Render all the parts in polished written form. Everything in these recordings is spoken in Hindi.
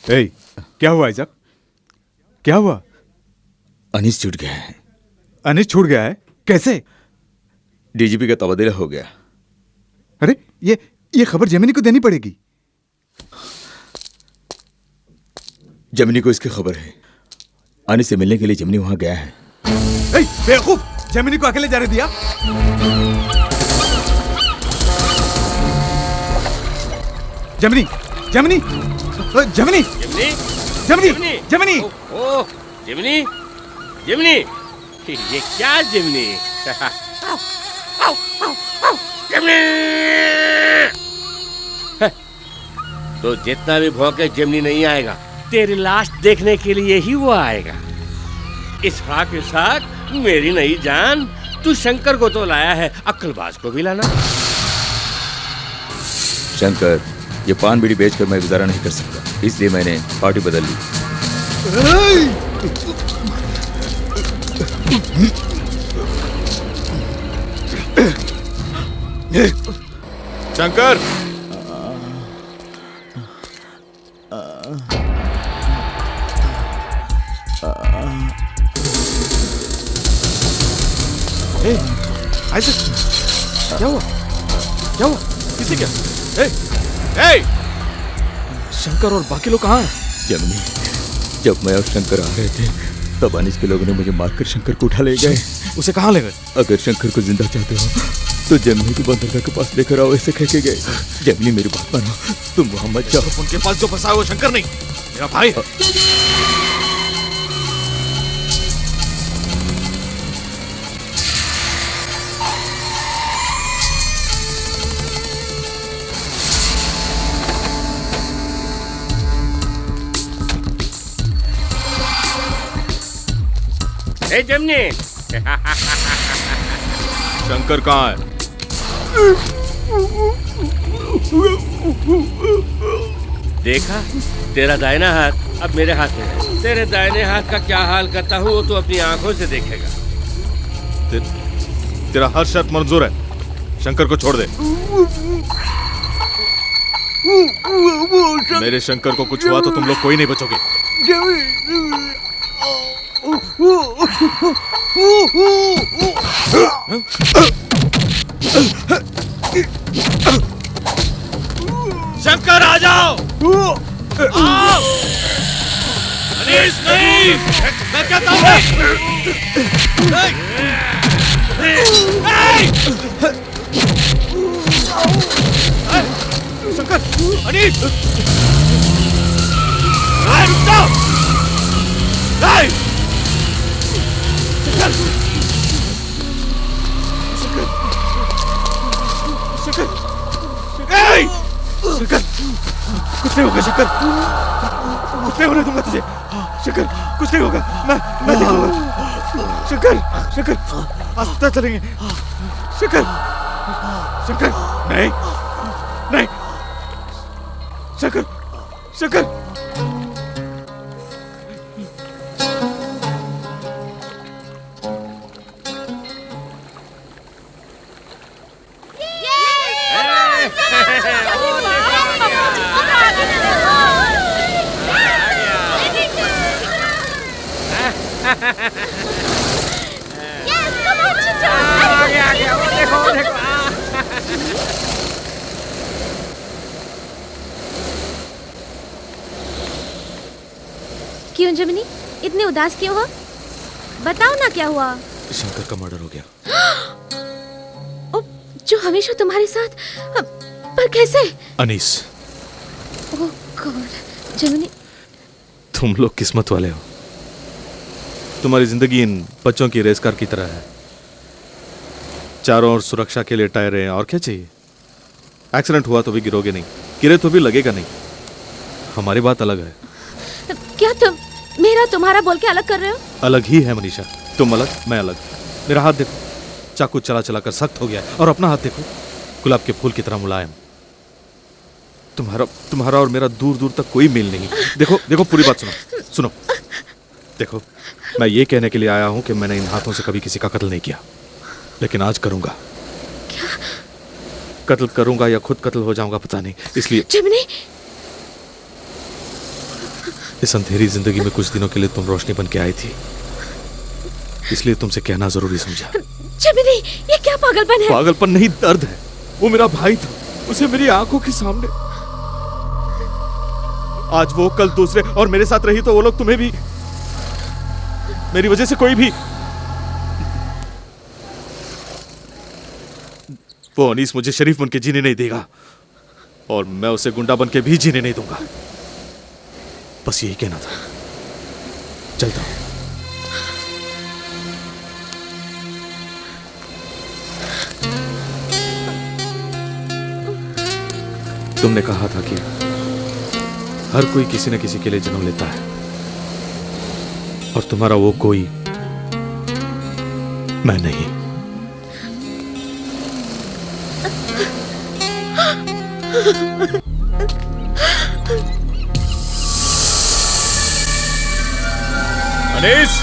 ए, क्या हुआ आइजक? क्या हुआ? अनीस छूट गया है। अनीस छूट गया है? कैसे? डीजीपी का तबादला हो गया। अरे ये खबर जेमिनी को देनी पड़ेगी। जेमिनी को इसकी खबर है। अनीस से मिलने के लिए जेमिनी वहां गया है। ए, बेवकूफ! जेमिनी को अकेले जाने दिया? Gemini! Gemini! Gemini! Gemini! Gemini! Gemini! ओह, जेमिनी! जेमिनी! ये क्या जेमिनी? जेमिनी! तो जितना भी भौंके जेमिनी नहीं आएगा। तेरी लाश देखने के लिए ही वो आएगा। इस हाथ के साथ मेरी नई जान, तू शंकर को तो लाया है, अक्लबाज को भी लाना। शंकर, ये पान बीड़ी बेचकर मैं गुजारा नहीं कर सकता, इसलिए मैंने पार्टी बदल ली। शंकर! आइजक, क्या हुआ? क्या हुआ? किसे क्या? ए! शंकर और बाकी लोग कहाँ हैं? जेमिनी, जब मैं और शंकर आ रहे थे तब अनीस के लोगों ने मुझे मारकर शंकर को उठा ले गए। उसे कहाँ ले गए? अगर शंकर को जिंदा चाहते हो तो जेमिनी को बंदरगाह के पास लेकर आओ, ऐसे कह के गए। जेमिनी, मेरी बात मानो, तुम वहां मत जाओ। उनके पास जो फंसा है वो शंकर नहीं, मेरा भाई है। ए जेमिनी! शंकर कहाँ है? देखा, तेरा दाहिना हाथ अब मेरे हाथ में है। तेरे दाहिने हाथ का क्या हाल करता हूँ वो तो अपनी आंखों से देखेगा। तेरा हर शर्त मंजूर है, शंकर को छोड़ दे। मेरे शंकर को कुछ हुआ तो तुम लोग कोई नहीं बचोगे। शंकर आ जाओ! आओ! अनीस नहीं! मैं कहता हूँ! शंकर! अनीस! रुक जाओ! शंकर! शंकर! कुछ नहीं होगा शंकर, कुछ नहीं होने दूंगा तुझे। शंकर, कुछ नहीं होगा, मैं देखूंगा। शंकर! शंकर! अस्पताल चलेंगे। शंकर! शंकर! नहीं, नहीं! शंकर! शंकर! क्यों जेमिनी, इतने उदास क्यों हो? बताओ ना क्या हुआ? शंकर का मर्डर हो गया। ओ, जो हमेशा तुम्हारे साथ, पर कैसे? अनीस। ओह गॉड, जेमिनी। तुम लोग किस्मत वाले हो। तुम्हारी जिंदगी इन बच्चों की रेस कार की तरह है। चारों ओर सुरक्षा के लिए टायर हैं, और क्या चाहिए? एक्सीडेंट हुआ तो भी गिरोगे नहीं, गिरे तो भी लगेगा नहीं। हमारी बात अलग है। क्या तुम मेरा तुम्हारा बोल के अलग कर रहे हो? अलग ही है मनीषा, तुम अलग, मैं अलग। मेरा हाथ देखो, चाकू चला चला कर सख्त हो गया है, और अपना हाथ देखो, गुलाब के फूल की तरह मुलायम। तुम्हारा और मेरा दूर दूर तक कोई मेल नहीं। देखो देखो, पूरी बात सुनो। देखो, मैं ये कहने के लिए आया हूं कि मैंने इन हाथों से कभी किसी का कत्ल नहीं किया, लेकिन आज करूंगा। क्या? कत्ल करूंगा या खुद कत्ल हो जाऊंगा पता नहीं, इसलिए। जेमिनी, इस अंधेरी जिंदगी में कुछ दिनों के लिए तुम रोशनी बन के आई थी, इसलिए तुमसे कहना जरूरी समझा। जमीनी, ये क्या पागलपन है? पागलपन नहीं, दर्द है। वो मेरा भाई था, उसे मेरी आंखों के सामने, आज वो कल दूसरे, और मेरे साथ रही तो वो लोग तुम्हें भी, मेरी वजह से कोई भी। वो अनीस मुझे शरीफ बन के जीने नहीं देगा, और मैं उसे गुंडा बन के भी जीने नहीं दूंगा। बस यही कहना था। चलता हूं। तुमने कहा था कि हर कोई किसी न किसी के लिए जन्म लेता है, और तुम्हारा वो कोई मैं नहीं। अनीस!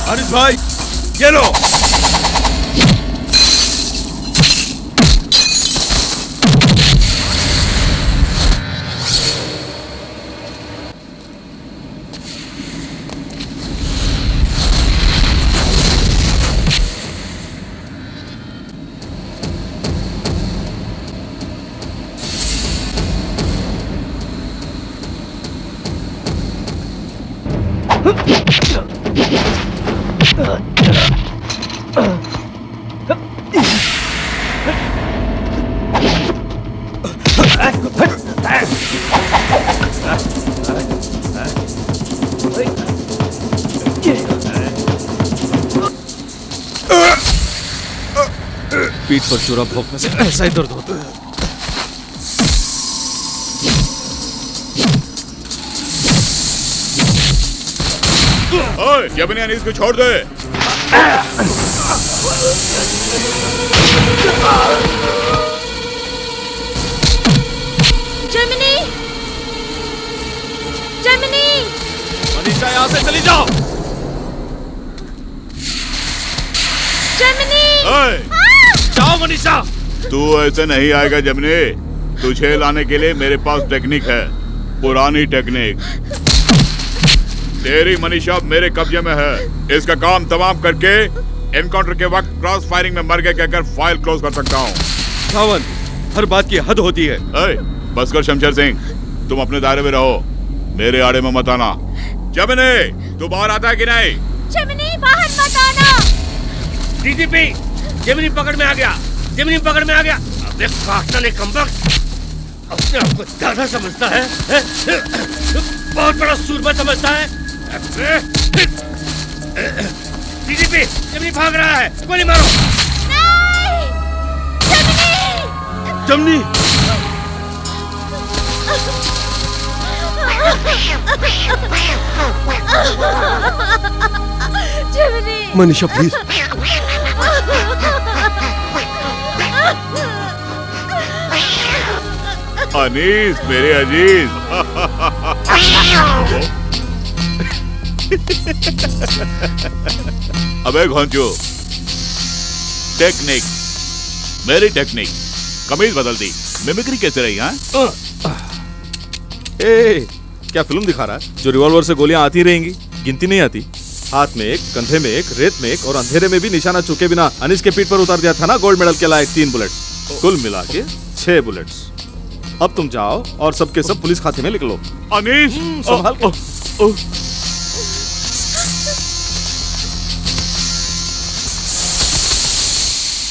अनिस भाई, ये लो। परचूरा भोंकने से ऐसा ही दर्द होता है। ओए, जबनी अनीस को छोड़ दे। जेमिनी, जेमिनी, मनीषा यहाँ से चली जाओ। जेमिनी, ओए, जाओ मनीषा। तू ऐसे नहीं आएगा जबनी। तुझे लाने के लिए मेरे पास टेक्निक है, पुरानी टेक्निक। तेरी मनीषा मेरे कब्जे में है। इसका काम तमाम करके एनकाउंटर के वक्त क्रॉस फायरिंग में मर गए कहकर फाइल क्लोज कर सकता हूँ। सावन, हर बात की हद होती है। बस कर शमशेर सिंह, तुम अपने दायरे में रहो, मेरे आड़े में मत आना। जबनी, तू बाहर आता है कि नहीं? जेमिनी, बाहर मत आना। डीजीपी, जेमिनी पकड़ में आ गया, जेमिनी पकड़ में आ गया। अबे काटना ले कमबख्त, अपने आप को दादा समझता है? बहुत बड़ा सूरमा समझता है। डीजीपी, जेमिनी भाग रहा है, गोली मारो। नहीं, जेमिनी, जमनी, जेमिनी, मनीषा प्लीज। अनीस मेरे अजीज। अबे घोंचू, टेक्निक, मेरी टेक्निक। कमीज बदल दी, मिमिक्री कैसे रही? हाँ, ए, क्या फिल्म दिखा रहा है? जो रिवॉल्वर से गोलियां आती रहेंगी, गिनती नहीं आती। हाथ में एक, कंधे में एक, रेत में एक और अंधेरे में भी निशाना चूके बिना अनीस के पीठ पर उतार दिया था ना गोल्ड मेडल के लायक 3 बुलेट्स। कुल मिला के 6 बुलेट्स। अब तुम जाओ और सबके सब पुलिस खाते में लिख लो। अनीस संभाल के।